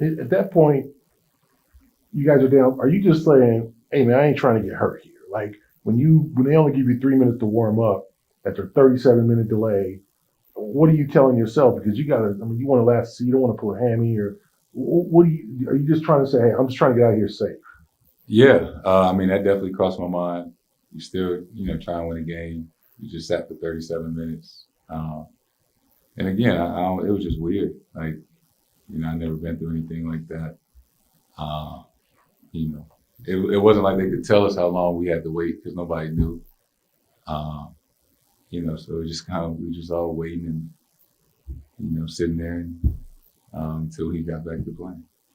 At that point, you guys are down. Are you just saying, "Hey man, I ain't trying to get hurt here"? Like when they only give you 3 minutes to warm up after a 37-minute delay, what are you telling yourself? Because you gotta. I mean, you want to last. So you don't want to pull a hammy or what? Are you just trying to say, "Hey, I'm just trying to get out of here safe"? Yeah, I mean that definitely crossed my mind. You still, try and win a game. You just sat for 37 minutes, and again, it was just weird. Like, I never been through anything like that. Uh, you know, it wasn't like they could tell us how long we had to wait because nobody knew. Uh, so it just we were just all waiting and sitting there and, until he got back to playing.